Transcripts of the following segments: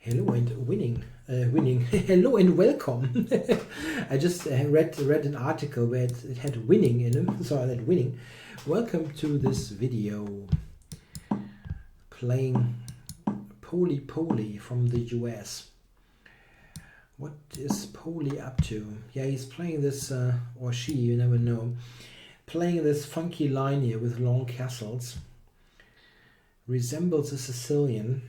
Hello and winning. Hello and welcome. I just read an article where it had winning in it, so I said winning. Welcome to this video playing Pollypolly from the US. What is Polly up to? Yeah, he's playing this, or she, you never know, playing this funky line here with long castles. Resembles a Sicilian.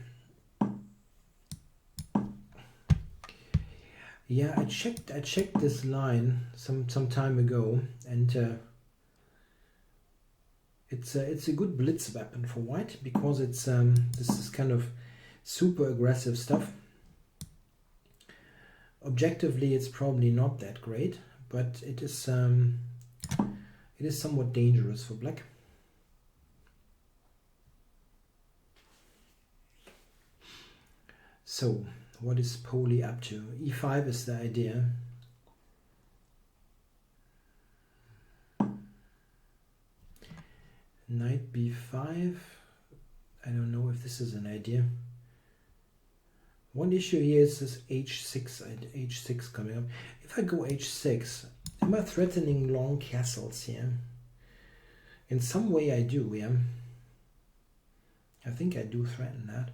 Yeah, I checked this line some time ago, and it's a good blitz weapon for white because it's this is kind of super aggressive stuff. Objectively, it's probably not that great, but it is somewhat dangerous for black. So, what is Polly up to? E5 is the idea. Knight b5. I don't know if this is an idea. One issue here is this h6 coming up. If I go h6, am I threatening long castles here? In some way I do, yeah. I think I do threaten that.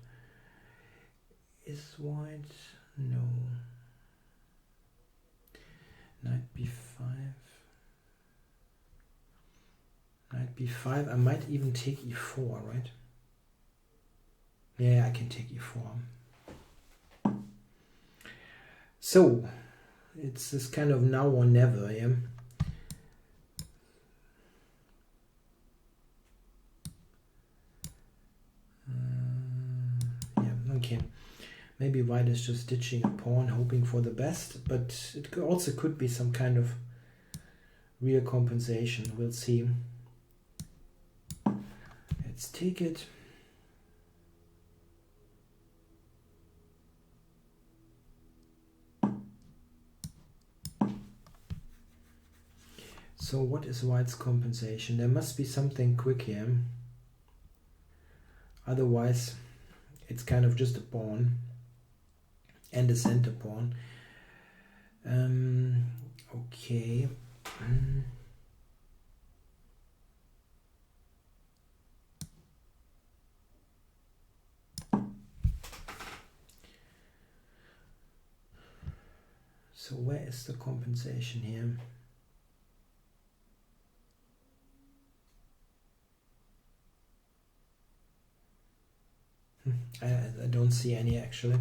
Is white? No. Knight b5. Knight b5. I might even take e4, right? Yeah, I can take e4. So, it's this kind of now or never, yeah? Yeah, okay. Maybe white is just ditching a pawn, hoping for the best, but it also could be some kind of real compensation. We'll see. Let's take it. So what is white's compensation? There must be something quick here. Otherwise, it's kind of just a pawn. And a center pawn. Okay. So where is the compensation here? I don't see any actually.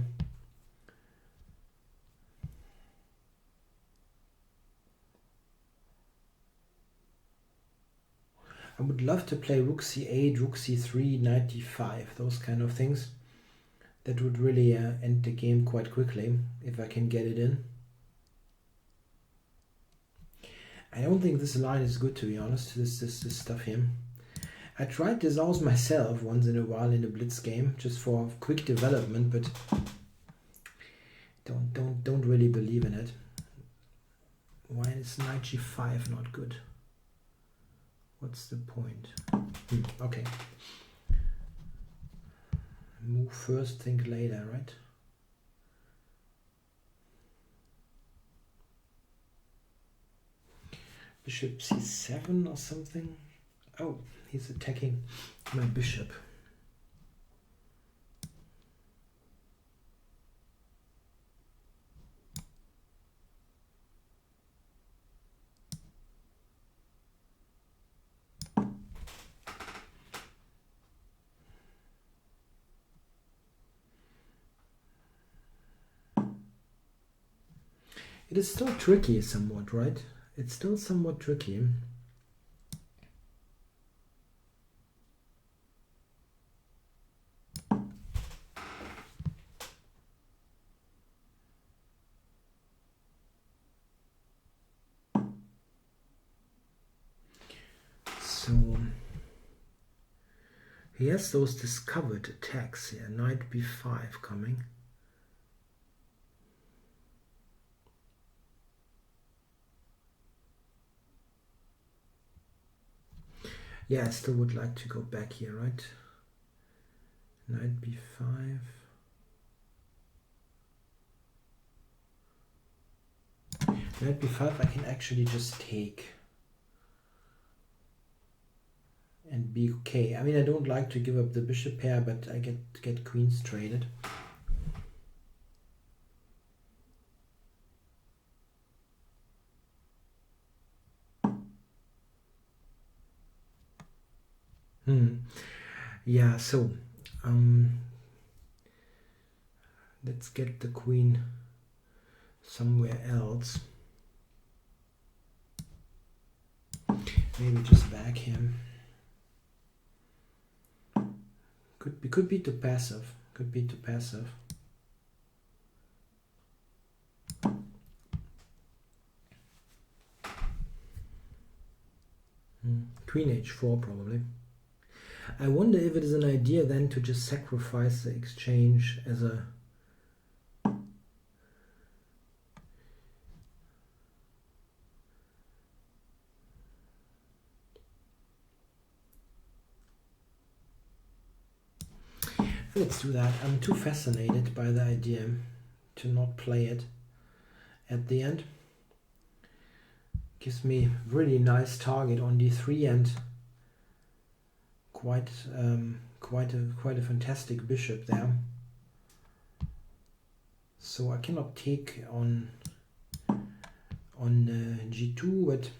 I would love to play rook c8, rook c3, knight d5, those kind of things. That would really end the game quite quickly if I can get it in. I don't think this line is good, to be honest, this stuff here. I tried this out myself once in a while in a Blitz game, just for quick development, but don't really believe in it. Why is knight g5 not good? What's the point? Okay. Move first, think later, right? Bishop c7 or something? Oh, he's attacking my bishop. It is still tricky somewhat, right? It's still somewhat tricky. So he has those discovered attacks here. Knight b5 coming. Yeah, I still would like to go back here, right? Knight b5. Knight b5 I can actually just take and be okay. I mean, I don't like to give up the bishop pair, but I get queens traded. Yeah, so let's get the queen somewhere else. Maybe just back him. Could be too passive. Could be too passive. Queen h4 probably. I wonder if it is an idea then to just sacrifice the exchange as a Let's do that. I'm too fascinated by the idea to not play it at the end. Gives me really nice target on d3 and quite a fantastic bishop there. So I cannot take on g2, but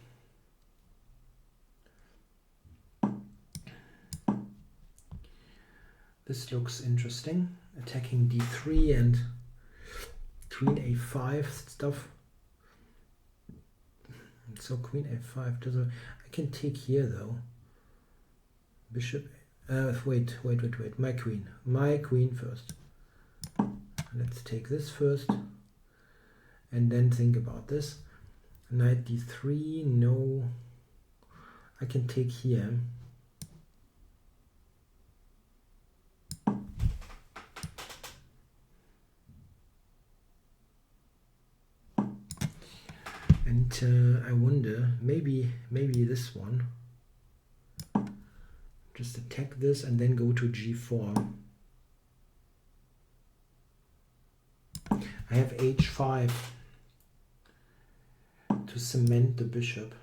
this looks interesting. Attacking d3 and queen a5 stuff. So queen a5 doesn't. I can take here though. Bishop. Wait. My queen first. Let's take this first, and then think about this. Knight d3. No. I can take here. And I wonder, maybe this one. Just attack this and then go to g4. I have h5 to cement the bishop.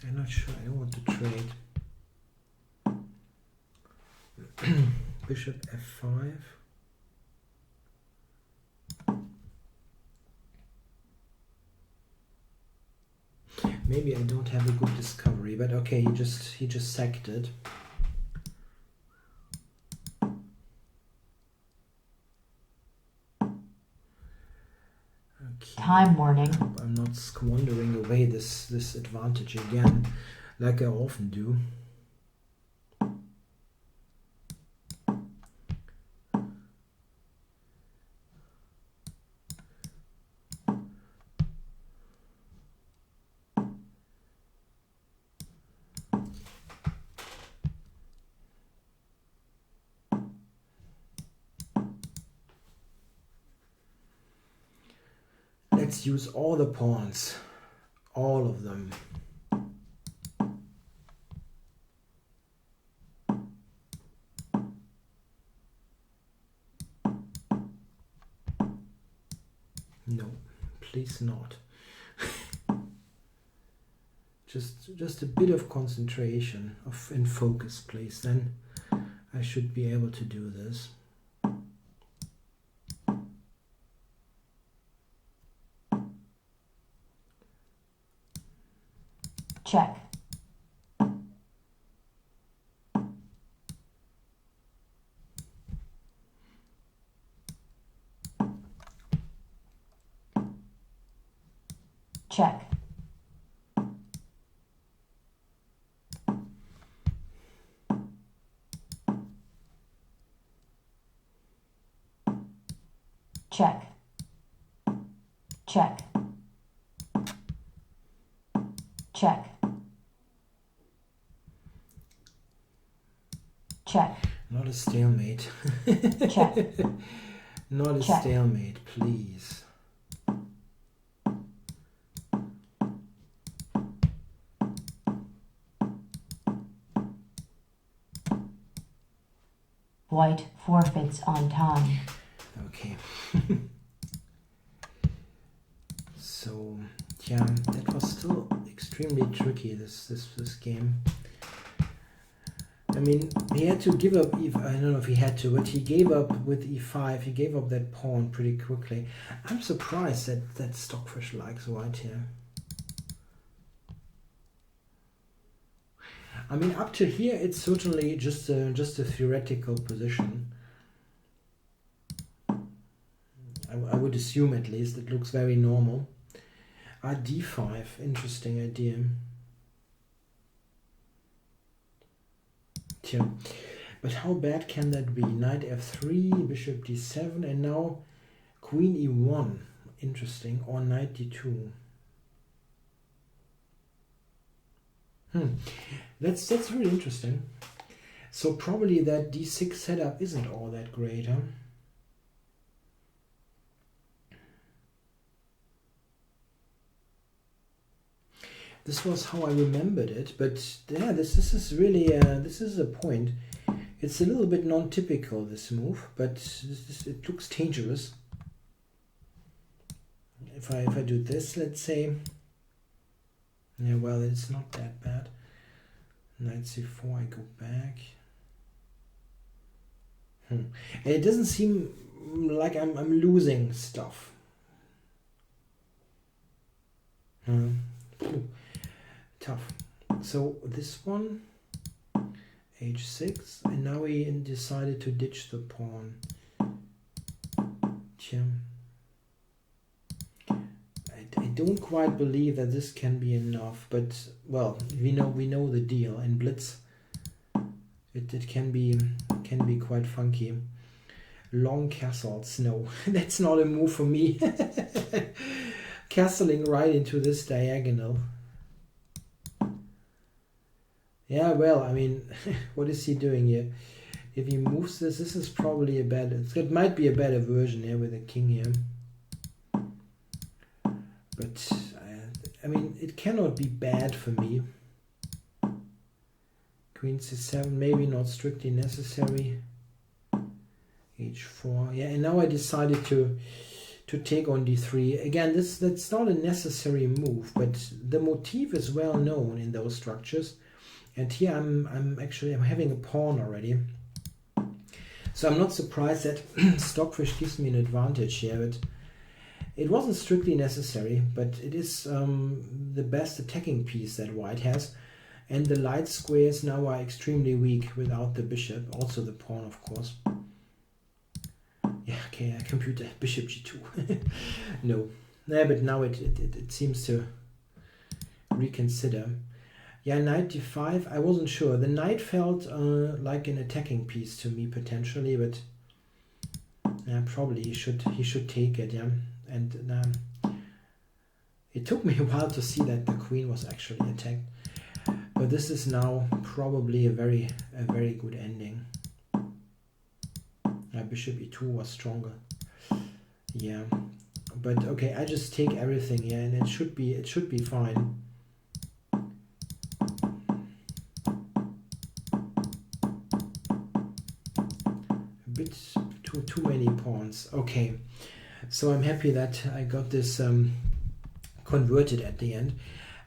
I'm not sure. I don't want to trade. Bishop f5. Maybe I don't have a good discovery, but okay, he just sacked it. Okay. Time warning. I'm not squandering away this advantage again, like I often do. Let's use all the pawns, all of them. No, please not. just a bit of concentration and focus, please. Then I should be able to do this. Check. Check. Check. Check. Check. Check. Not a stalemate. Check. Not a Check. stalemate, please. White forfeits on time. Okay. So yeah, that was still extremely tricky, this game. I mean, he had to give up, I don't know if he had to, but he gave up with e5, he gave up that pawn pretty quickly. I'm surprised that Stockfish likes white here. I mean, up to here, it's certainly just a theoretical position. I would assume, at least, it looks very normal. d5, interesting idea. Yeah. But how bad can that be? Knight f3, bishop d7, and now queen e1. Interesting. Or knight d2. That's really interesting. So probably that d6 setup isn't all that great, huh? This was how I remembered it, but yeah, this is really this is a point. It's a little bit non-typical, this move, but it looks dangerous. If I do this, let's say, yeah, well, it's not that bad. Knight c4, I go back. And it doesn't seem like I'm losing stuff. Tough. So this one, h6, and now he decided to ditch the pawn. I don't quite believe that this can be enough, but well, we know the deal. In Blitz, it can be quite funky. Long castles, no, that's not a move for me. Castling right into this diagonal. Yeah, well, I mean, what is he doing here? If he moves this is probably a bad... It might be a better version here with a king here. But, I mean, it cannot be bad for me. Queen c7, maybe not strictly necessary. h4. Yeah, and now I decided to take on d3. Again, that's not a necessary move, but the motif is well known in those structures. And here I'm having a pawn already. So I'm not surprised that Stockfish gives me an advantage here, but it wasn't strictly necessary, but it is the best attacking piece that white has. And the light squares now are extremely weak without the bishop, also the pawn, of course. Yeah, okay, I compute that. Bishop g2. No. Yeah, but now it seems to reconsider. Yeah, knight d5, I wasn't sure. The knight felt like an attacking piece to me potentially, but yeah, probably he should take it, yeah. And it took me a while to see that the queen was actually attacked. But this is now probably a very good ending. Bishop e2 was stronger. Yeah, but okay, I just take everything here, and it should be fine. A bit too many pawns. Okay, so I'm happy that I got this converted at the end.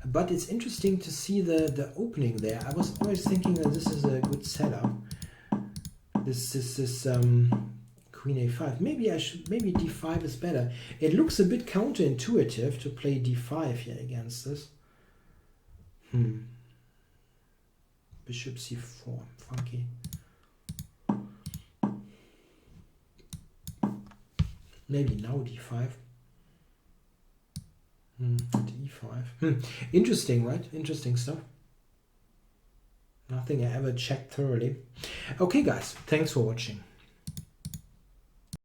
But it's interesting to see the opening there. I was always thinking that this is a good setup. This queen a5. Maybe d5 is better. It looks a bit counterintuitive to play d5 here against this. Bishop c4, funky. Maybe now d5. e5. Interesting, right? Interesting stuff. Nothing I ever checked thoroughly. Okay, guys, thanks for watching.